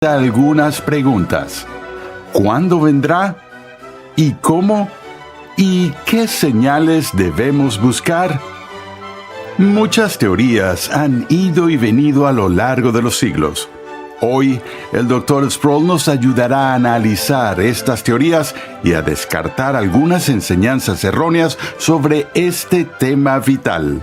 algunas preguntas. ¿Cuándo vendrá? ¿Y cómo? ¿Y qué señales debemos buscar? Muchas teorías han ido y venido a lo largo de los siglos. Hoy, el Dr. Sproul nos ayudará a analizar estas teorías y a descartar algunas enseñanzas erróneas sobre este tema vital.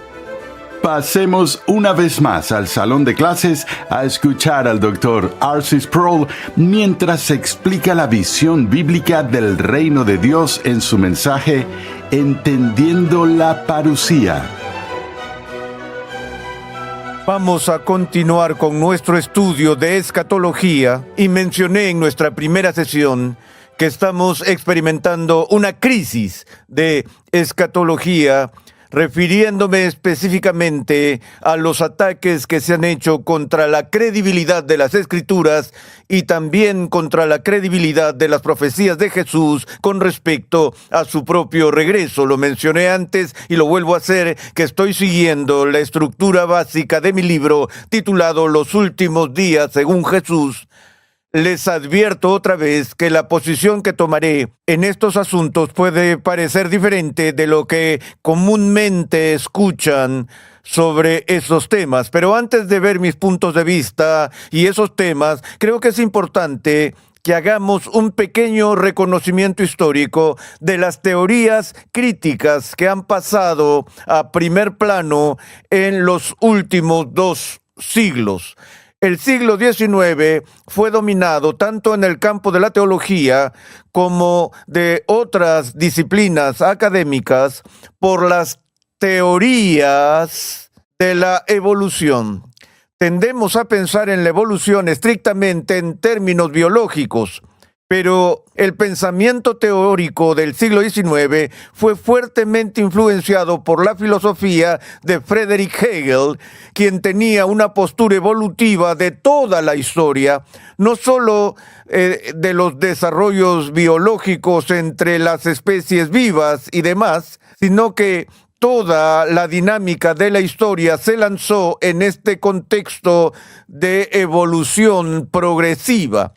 Pasemos una vez más al salón de clases a escuchar al Dr. R.C. Sproul mientras explica la visión bíblica del reino de Dios en su mensaje Entendiendo la Parusía. Vamos a continuar con nuestro estudio de escatología y mencioné en nuestra primera sesión que estamos experimentando una crisis de escatología, refiriéndome específicamente a los ataques que se han hecho contra la credibilidad de las Escrituras y también contra la credibilidad de las profecías de Jesús con respecto a su propio regreso. Lo mencioné antes y lo vuelvo a hacer, que estoy siguiendo la estructura básica de mi libro titulado Los últimos días según Jesús. Les advierto otra vez que la posición que tomaré en estos asuntos puede parecer diferente de lo que comúnmente escuchan sobre esos temas. Pero antes de ver mis puntos de vista y esos temas, creo que es importante que hagamos un pequeño reconocimiento histórico de las teorías críticas que han pasado a primer plano en los últimos 2 siglos. El siglo XIX fue dominado tanto en el campo de la teología como de otras disciplinas académicas por las teorías de la evolución. Tendemos a pensar en la evolución estrictamente en términos biológicos, pero el pensamiento teórico del siglo XIX fue fuertemente influenciado por la filosofía de Friedrich Hegel, quien tenía una postura evolutiva de toda la historia, no solo de los desarrollos biológicos entre las especies vivas y demás, sino que toda la dinámica de la historia se lanzó en este contexto de evolución progresiva.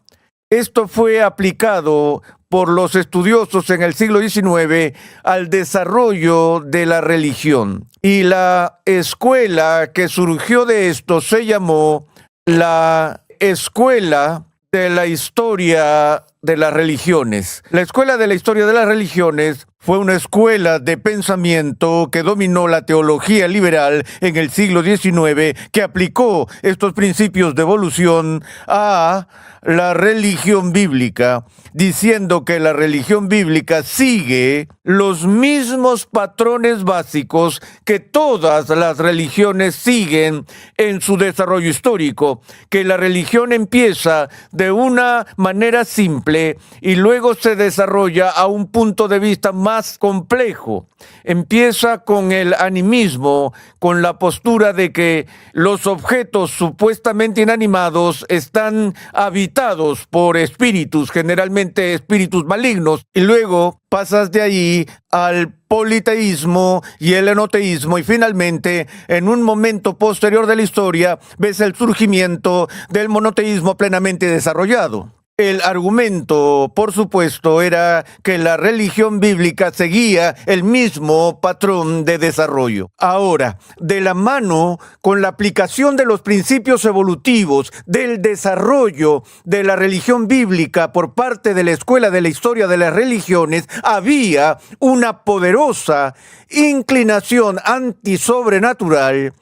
Esto fue aplicado por los estudiosos en el siglo XIX al desarrollo de la religión. Y la escuela que surgió de esto se llamó la Escuela de la Historia de las Religiones. La Escuela de la Historia de las Religiones fue una escuela de pensamiento que dominó la teología liberal en el siglo XIX, que aplicó estos principios de evolución a la religión bíblica, diciendo que la religión bíblica sigue los mismos patrones básicos que todas las religiones siguen en su desarrollo histórico, que la religión empieza de una manera simple y luego se desarrolla a un punto de vista más complejo. Empieza con el animismo, con la postura de que los objetos supuestamente inanimados están habitados por espíritus, generalmente espíritus malignos, y luego pasas de ahí al politeísmo y el enoteísmo, y finalmente, en un momento posterior de la historia, ves el surgimiento del monoteísmo plenamente desarrollado. El argumento, por supuesto, era que la religión bíblica seguía el mismo patrón de desarrollo. Ahora, de la mano con la aplicación de los principios evolutivos del desarrollo de la religión bíblica por parte de la Escuela de la Historia de las Religiones, había una poderosa inclinación antisobrenatural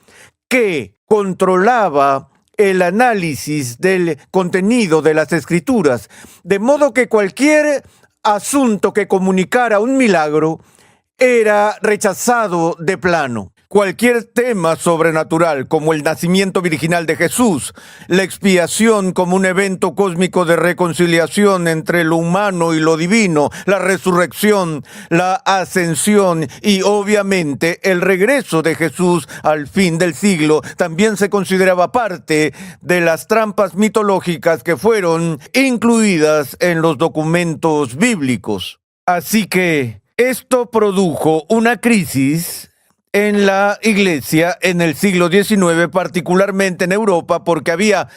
que controlaba el análisis del contenido de las Escrituras, de modo que cualquier asunto que comunicara un milagro era rechazado de plano. Cualquier tema sobrenatural, como el nacimiento virginal de Jesús, la expiación como un evento cósmico de reconciliación entre lo humano y lo divino, la resurrección, la ascensión y obviamente el regreso de Jesús al fin del siglo, también se consideraba parte de las trampas mitológicas que fueron incluidas en los documentos bíblicos. Así que esto produjo una crisis en la iglesia en el siglo XIX, particularmente en Europa, porque había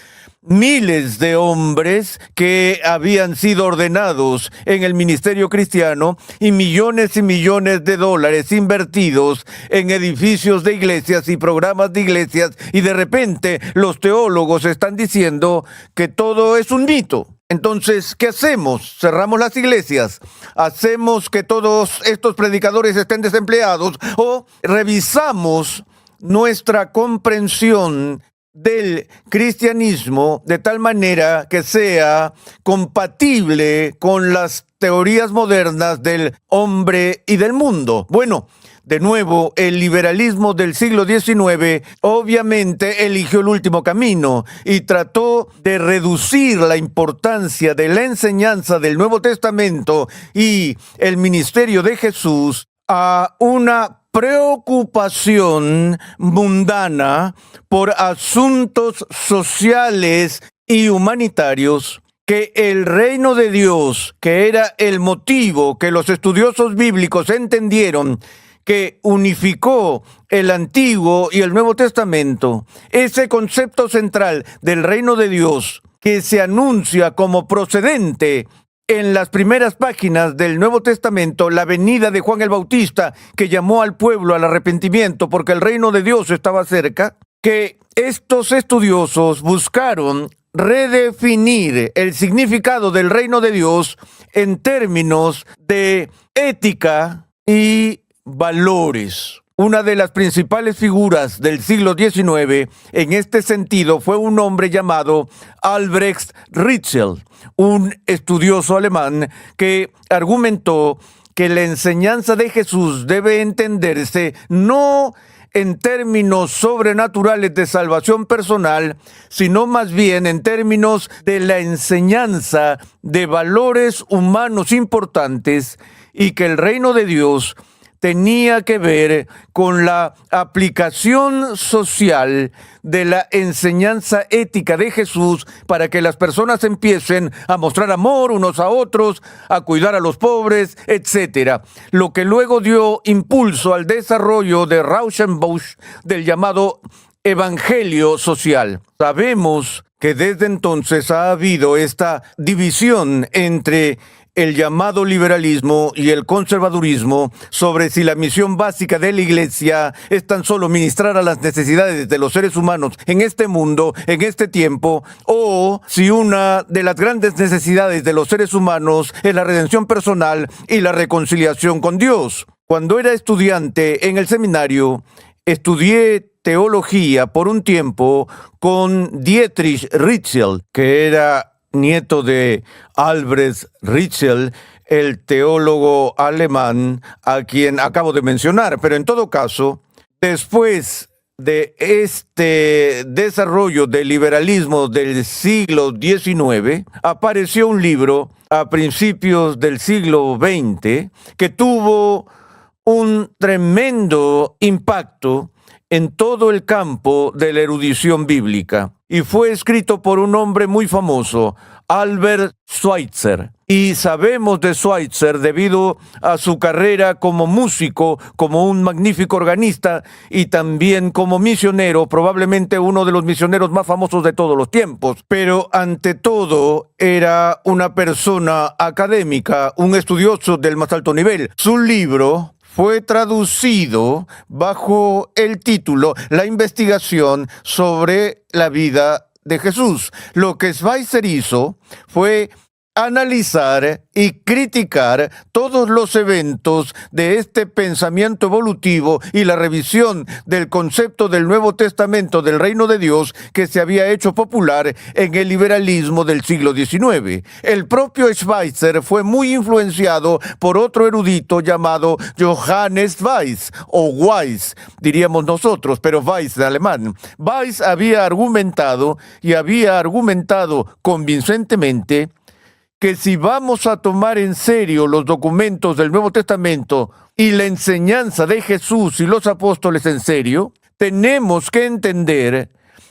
miles de hombres que habían sido ordenados en el ministerio cristiano y millones de dólares invertidos en edificios de iglesias y programas de iglesias, y de repente los teólogos están diciendo que todo es un mito. Entonces, ¿qué hacemos? ¿Cerramos las iglesias? ¿Hacemos que todos estos predicadores estén desempleados? ¿O revisamos nuestra comprensión del cristianismo de tal manera que sea compatible con las teorías modernas del hombre y del mundo? Bueno, de nuevo, el liberalismo del siglo XIX obviamente eligió el último camino y trató de reducir la importancia de la enseñanza del Nuevo Testamento y el ministerio de Jesús a una preocupación mundana por asuntos sociales y humanitarios, que el reino de Dios, que era el motivo que los estudiosos bíblicos entendieron que unificó el Antiguo y el Nuevo Testamento, ese concepto central del reino de Dios que se anuncia como procedente en las primeras páginas del Nuevo Testamento, la venida de Juan el Bautista, que llamó al pueblo al arrepentimiento porque el reino de Dios estaba cerca, que estos estudiosos buscaron redefinir el significado del reino de Dios en términos de ética y valores. Una de las principales figuras del siglo XIX en este sentido fue un hombre llamado Albrecht Ritschl, un estudioso alemán que argumentó que la enseñanza de Jesús debe entenderse no en términos sobrenaturales de salvación personal, sino más bien en términos de la enseñanza de valores humanos importantes, y que el reino de Dios tenía que ver con la aplicación social de la enseñanza ética de Jesús para que las personas empiecen a mostrar amor unos a otros, a cuidar a los pobres, etc. Lo que luego dio impulso al desarrollo de Rauschenbusch del llamado evangelio social. Sabemos que desde entonces ha habido esta división entre el llamado liberalismo y el conservadurismo sobre si la misión básica de la Iglesia es tan solo ministrar a las necesidades de los seres humanos en este mundo, en este tiempo, o si una de las grandes necesidades de los seres humanos es la redención personal y la reconciliación con Dios. Cuando era estudiante en el seminario, estudié teología por un tiempo con Dietrich Ritschl, que era nieto de Albrecht Ritschl, el teólogo alemán a quien acabo de mencionar. Pero en todo caso, después de este desarrollo del liberalismo del siglo XIX, apareció un libro a principios del siglo XX que tuvo un tremendo impacto en todo el campo de la erudición bíblica, y fue escrito por un hombre muy famoso, Albert Schweitzer. Y sabemos de Schweitzer debido a su carrera como músico, como un magnífico organista y también como misionero, probablemente uno de los misioneros más famosos de todos los tiempos. Pero ante todo era una persona académica, un estudioso del más alto nivel. Su libro fue traducido bajo el título La investigación sobre la vida de Jesús. Lo que Schweitzer hizo fue analizar y criticar todos los eventos de este pensamiento evolutivo y la revisión del concepto del Nuevo Testamento del reino de Dios que se había hecho popular en el liberalismo del siglo XIX. El propio Schweitzer fue muy influenciado por otro erudito llamado Johannes Weiss, o Weiss, diríamos nosotros, pero Weiss de alemán. Weiss había argumentado convincentemente que si vamos a tomar en serio los documentos del Nuevo Testamento y la enseñanza de Jesús y los apóstoles en serio, tenemos que entender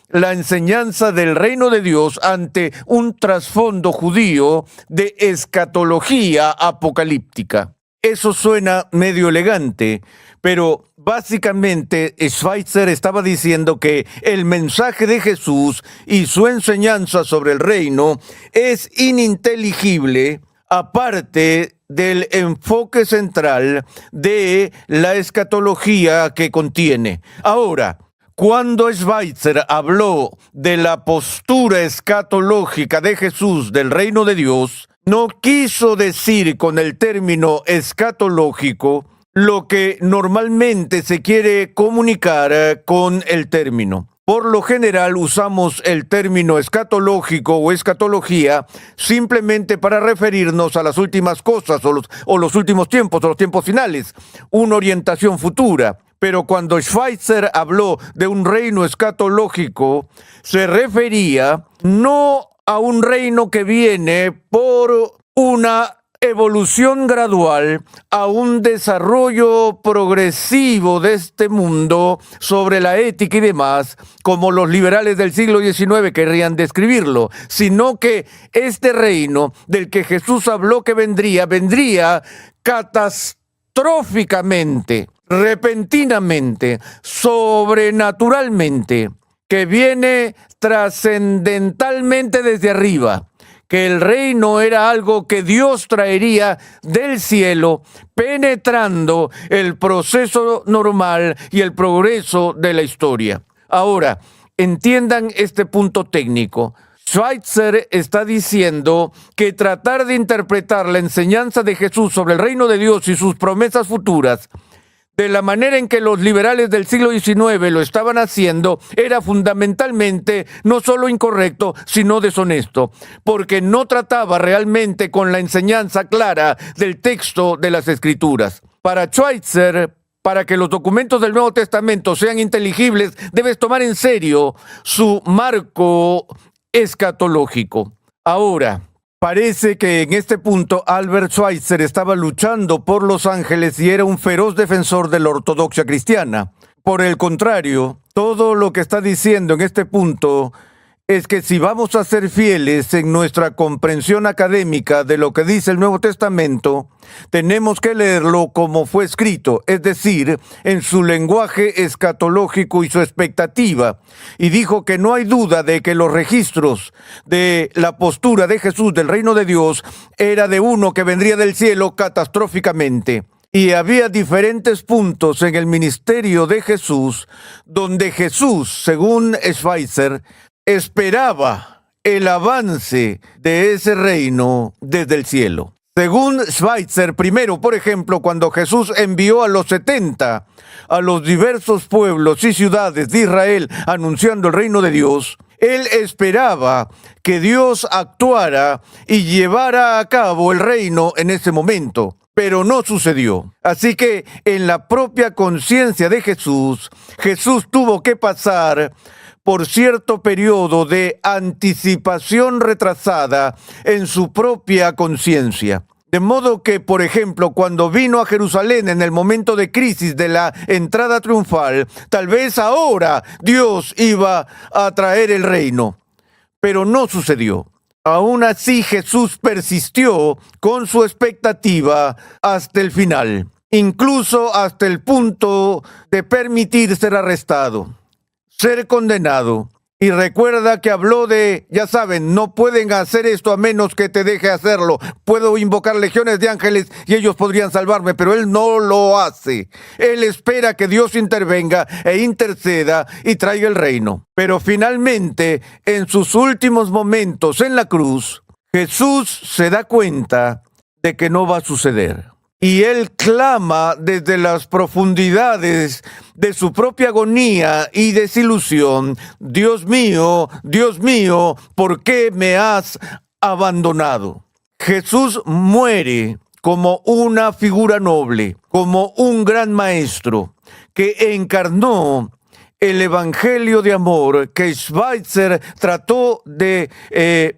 la enseñanza del reino de Dios ante un trasfondo judío de escatología apocalíptica. Eso suena medio elegante, pero básicamente Schweitzer estaba diciendo que el mensaje de Jesús y su enseñanza sobre el reino es ininteligible aparte del enfoque central de la escatología que contiene. Ahora, cuando Schweitzer habló de la postura escatológica de Jesús del reino de Dios, no quiso decir con el término escatológico lo que normalmente se quiere comunicar con el término. Por lo general usamos el término escatológico o escatología simplemente para referirnos a las últimas cosas o los últimos tiempos o los tiempos finales, una orientación futura. Pero cuando Schweitzer habló de un reino escatológico, se refería no a un reino que viene por una evolución gradual a un desarrollo progresivo de este mundo sobre la ética y demás, como los liberales del siglo XIX querrían describirlo, sino que este reino del que Jesús habló que vendría catastróficamente, repentinamente, sobrenaturalmente, que viene trascendentalmente desde arriba, que el reino era algo que Dios traería del cielo, penetrando el proceso normal y el progreso de la historia. Ahora, entiendan este punto técnico. Schweitzer está diciendo que tratar de interpretar la enseñanza de Jesús sobre el reino de Dios y sus promesas futuras de la manera en que los liberales del siglo XIX lo estaban haciendo, era fundamentalmente no solo incorrecto, sino deshonesto, porque no trataba realmente con la enseñanza clara del texto de las Escrituras. Para Schweitzer, para que los documentos del Nuevo Testamento sean inteligibles, debes tomar en serio su marco escatológico. Ahora, parece que en este punto Albert Schweitzer estaba luchando por los ángeles y era un feroz defensor de la ortodoxia cristiana. Por el contrario, todo lo que está diciendo en este punto es que si vamos a ser fieles en nuestra comprensión académica de lo que dice el Nuevo Testamento, tenemos que leerlo como fue escrito, es decir, en su lenguaje escatológico y su expectativa. Y dijo que no hay duda de que los registros de la postura de Jesús del reino de Dios era de uno que vendría del cielo catastróficamente. Y había diferentes puntos en el ministerio de Jesús donde Jesús, según Schweitzer, esperaba el avance de ese reino desde el cielo. Según Schweitzer, primero, por ejemplo, cuando Jesús envió a los 70 a los diversos pueblos y ciudades de Israel anunciando el reino de Dios, él esperaba que Dios actuara y llevara a cabo el reino en ese momento. Pero no sucedió. Así que en la propia conciencia de Jesús, Jesús tuvo que pasar por cierto periodo de anticipación retrasada en su propia conciencia. De modo que, por ejemplo, cuando vino a Jerusalén en el momento de crisis de la entrada triunfal, tal vez ahora Dios iba a traer el reino. Pero no sucedió. Aún así, Jesús persistió con su expectativa hasta el final, incluso hasta el punto de permitir ser arrestado, ser condenado. Y recuerda que habló de, ya saben, no pueden hacer esto a menos que te deje hacerlo. Puedo invocar legiones de ángeles y ellos podrían salvarme, pero él no lo hace. Él espera que Dios intervenga e interceda y traiga el reino. Pero finalmente, en sus últimos momentos en la cruz, Jesús se da cuenta de que no va a suceder. Y él clama desde las profundidades de su propia agonía y desilusión: Dios mío, ¿por qué me has abandonado? Jesús muere como una figura noble, como un gran maestro que encarnó el evangelio de amor que Schweitzer trató de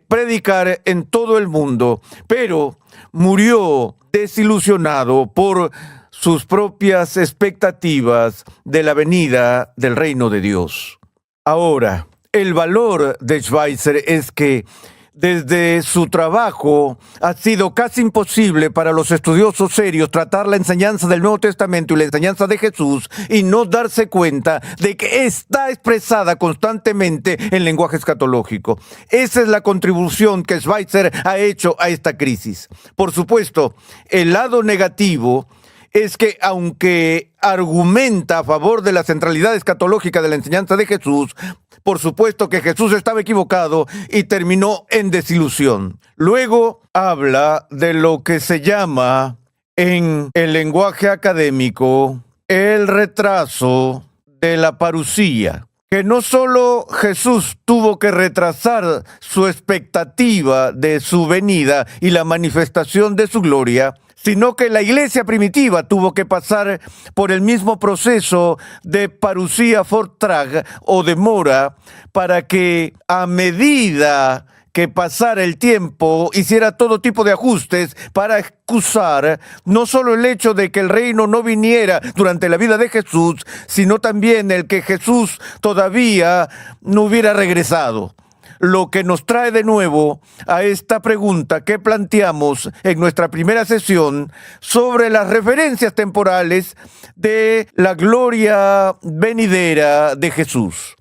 predicar en todo el mundo, pero murió desilusionado por sus propias expectativas de la venida del reino de Dios. Ahora, el valor de Schweitzer es que Desde su trabajo ha sido casi imposible para los estudiosos serios tratar la enseñanza del Nuevo Testamento y la enseñanza de Jesús y no darse cuenta de que está expresada constantemente en lenguaje escatológico. Esa es la contribución que Schweitzer ha hecho a esta crisis. Por supuesto, el lado negativo es que aunque argumenta a favor de la centralidad escatológica de la enseñanza de Jesús, por supuesto que Jesús estaba equivocado y terminó en desilusión. Luego habla de lo que se llama en el lenguaje académico el retraso de la parusía. Que no solo Jesús tuvo que retrasar su expectativa de su venida y la manifestación de su gloria, sino que la iglesia primitiva tuvo que pasar por el mismo proceso de parusía fortrag o demora para que a medida que pasara el tiempo hiciera todo tipo de ajustes para excusar no solo el hecho de que el reino no viniera durante la vida de Jesús, sino también el que Jesús todavía no hubiera regresado. Lo que nos trae de nuevo a esta pregunta que planteamos en nuestra primera sesión sobre las referencias temporales de la gloria venidera de Jesús.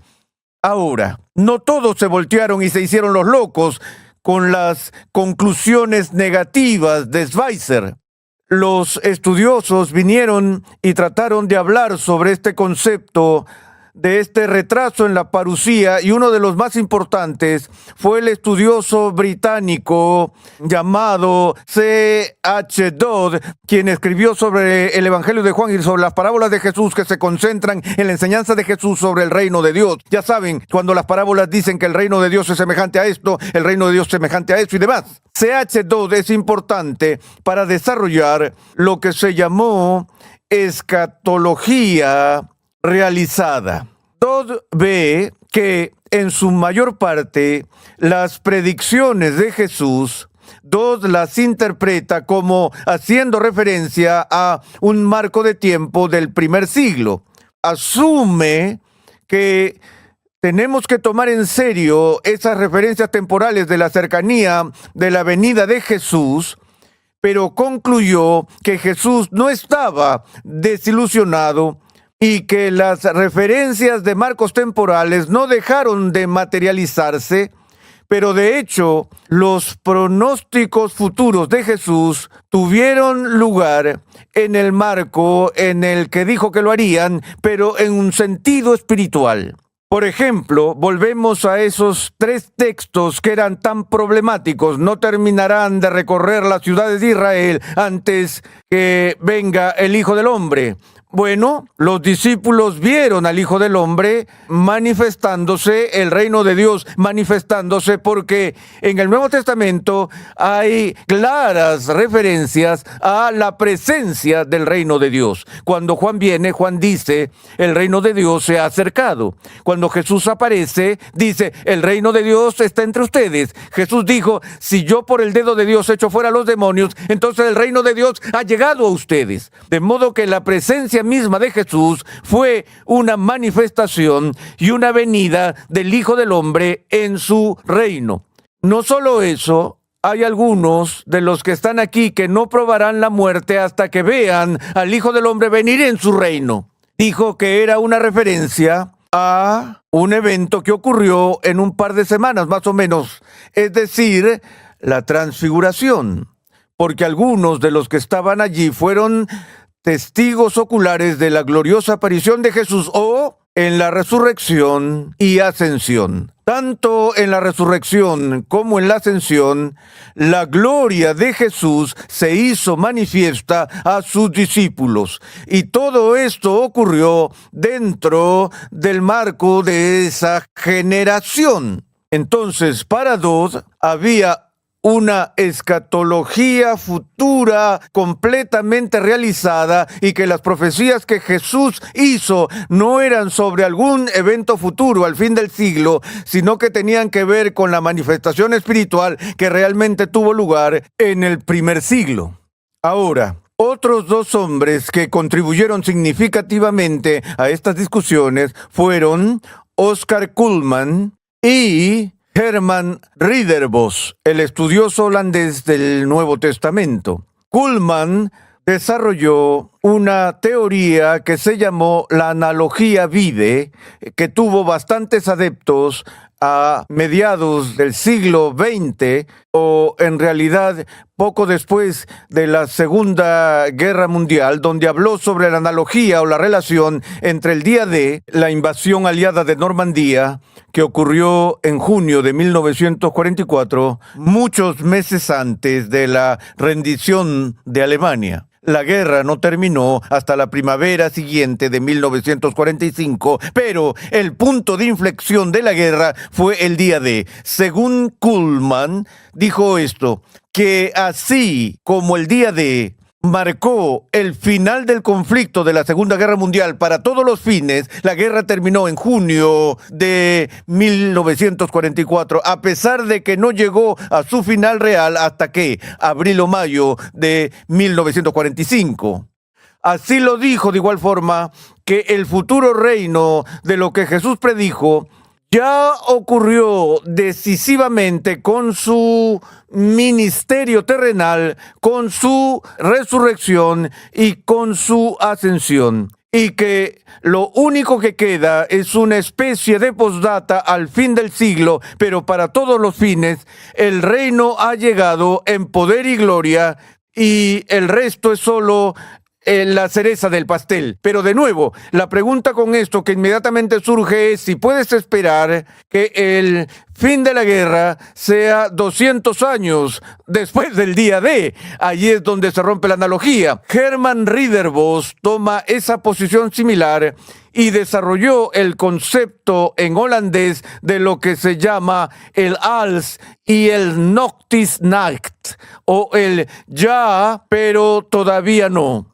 Ahora, no todos se voltearon y se hicieron los locos con las conclusiones negativas de Schweitzer. Los estudiosos vinieron y trataron de hablar sobre este concepto de este retraso en la parusía, y uno de los más importantes fue el estudioso británico llamado C.H. Dodd, quien escribió sobre el Evangelio de Juan y sobre las parábolas de Jesús que se concentran en la enseñanza de Jesús sobre el reino de Dios. Ya saben, cuando las parábolas dicen que el reino de Dios es semejante a esto, el reino de Dios es semejante a esto y demás. C.H. Dodd es importante para desarrollar lo que se llamó escatología realizada. Dodd ve que en su mayor parte las predicciones de Jesús, Dodd las interpreta como haciendo referencia a un marco de tiempo del primer siglo. Asume que tenemos que tomar en serio esas referencias temporales de la cercanía de la venida de Jesús, pero concluyó que Jesús no estaba desilusionado y que las referencias de marcos temporales no dejaron de materializarse, pero de hecho los pronósticos futuros de Jesús tuvieron lugar en el marco en el que dijo que lo harían, pero en un sentido espiritual. Por ejemplo, volvemos a esos 3 textos que eran tan problemáticos: no terminarán de recorrer las ciudades de Israel antes que venga el Hijo del Hombre. Bueno, los discípulos vieron al Hijo del Hombre manifestándose, el reino de Dios manifestándose, porque en el Nuevo Testamento hay claras referencias a la presencia del reino de Dios. Cuando Juan viene, Juan dice, el reino de Dios se ha acercado. Cuando Jesús aparece, dice, el reino de Dios está entre ustedes. Jesús dijo, si yo por el dedo de Dios echo fuera a los demonios, entonces el reino de Dios ha llegado a ustedes. De modo que la presencia misma de Jesús fue una manifestación y una venida del Hijo del Hombre en su reino. No solo eso, hay algunos de los que están aquí que no probarán la muerte hasta que vean al Hijo del Hombre venir en su reino. Dijo que era una referencia a un evento que ocurrió en un par de semanas más o menos, es decir, la transfiguración, porque algunos de los que estaban allí fueron testigos oculares de la gloriosa aparición de Jesús o en la resurrección y ascensión. Tanto en la resurrección como en la ascensión, la gloria de Jesús se hizo manifiesta a sus discípulos. Y todo esto ocurrió dentro del marco de esa generación. Entonces, para Dodd había una escatología futura completamente realizada y que las profecías que Jesús hizo no eran sobre algún evento futuro al fin del siglo, sino que tenían que ver con la manifestación espiritual que realmente tuvo lugar en el primer siglo. Ahora, otros 2 hombres que contribuyeron significativamente a estas discusiones fueron Oscar Cullmann y Herman Ridderbos, el estudioso holandés del Nuevo Testamento. Cullmann desarrolló una teoría que se llamó la analogía vide, que tuvo bastantes adeptos a mediados del siglo XX, o en realidad poco después de la Segunda Guerra Mundial, donde habló sobre la analogía o la relación entre el día D, la invasión aliada de Normandía, que ocurrió en junio de 1944, muchos meses antes de la rendición de Alemania. La guerra no terminó hasta la primavera siguiente de 1945, pero el punto de inflexión de la guerra fue el día D. Según Cullmann, dijo esto, que así como el día D marcó el final del conflicto de la Segunda Guerra Mundial para todos los fines, la guerra terminó en junio de 1944, a pesar de que no llegó a su final real hasta que abril o mayo de 1945. Así lo dijo de igual forma que el futuro reino de lo que Jesús predijo ya ocurrió decisivamente con su ministerio terrenal, con su resurrección y con su ascensión. Y que lo único que queda es una especie de postdata al fin del siglo, pero para todos los fines, el reino ha llegado en poder y gloria, y el resto es solo la cereza del pastel. Pero de nuevo, la pregunta con esto que inmediatamente surge es si puedes esperar que el fin de la guerra sea 200 años después del día D. Allí es donde se rompe la analogía. Herman Ridderbos toma esa posición similar y desarrolló el concepto en holandés de lo que se llama el als y el nog is niet, o el ya, pero todavía no,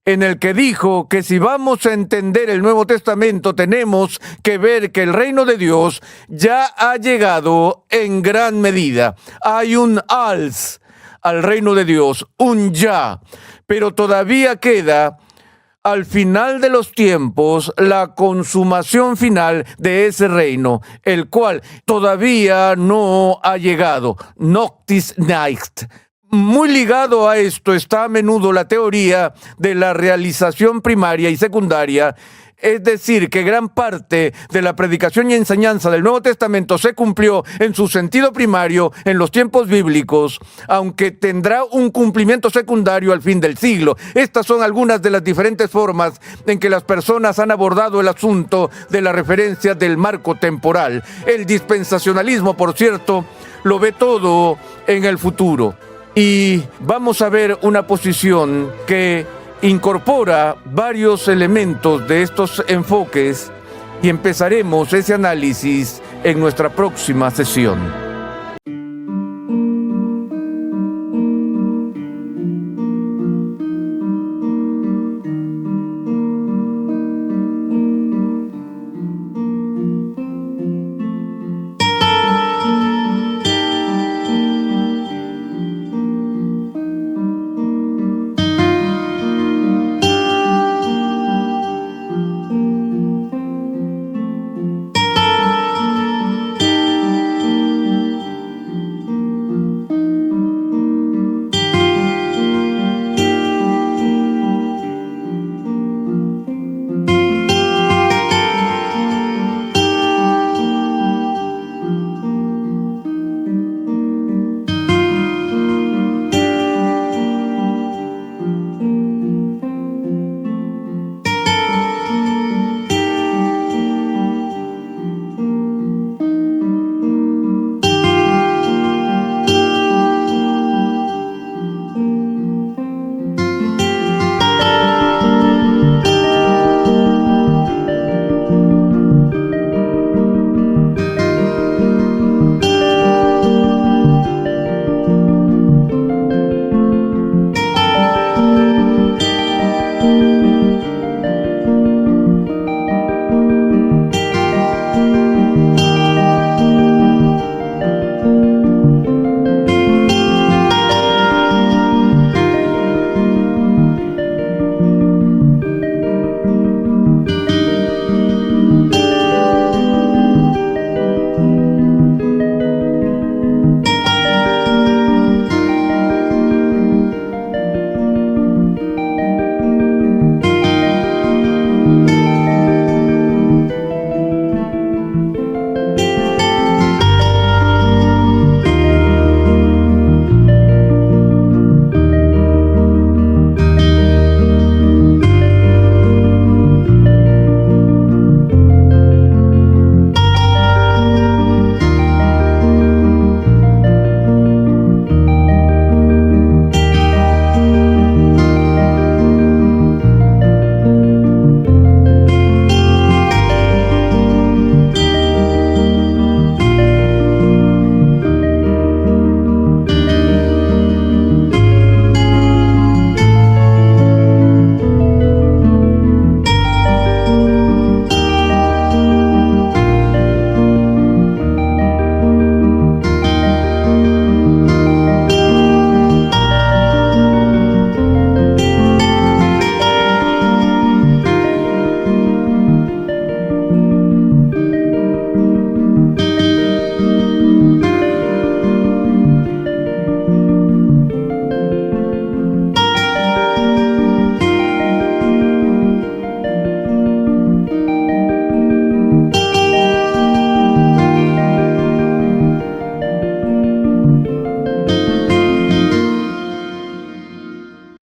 en el que dijo que si vamos a entender el Nuevo Testamento tenemos que ver que el reino de Dios ya ha llegado en gran medida. Hay un als al reino de Dios, un ya, pero todavía queda al final de los tiempos la consumación final de ese reino, el cual todavía no ha llegado. Nog is niet. Muy ligado a esto está a menudo la teoría de la realización primaria y secundaria, es decir, que gran parte de la predicación y enseñanza del Nuevo Testamento se cumplió en su sentido primario en los tiempos bíblicos, aunque tendrá un cumplimiento secundario al fin del siglo. Estas son algunas de las diferentes formas en que las personas han abordado el asunto de la referencia del marco temporal. El dispensacionalismo, por cierto, lo ve todo en el futuro. Y vamos a ver una posición que incorpora varios elementos de estos enfoques y empezaremos ese análisis en nuestra próxima sesión.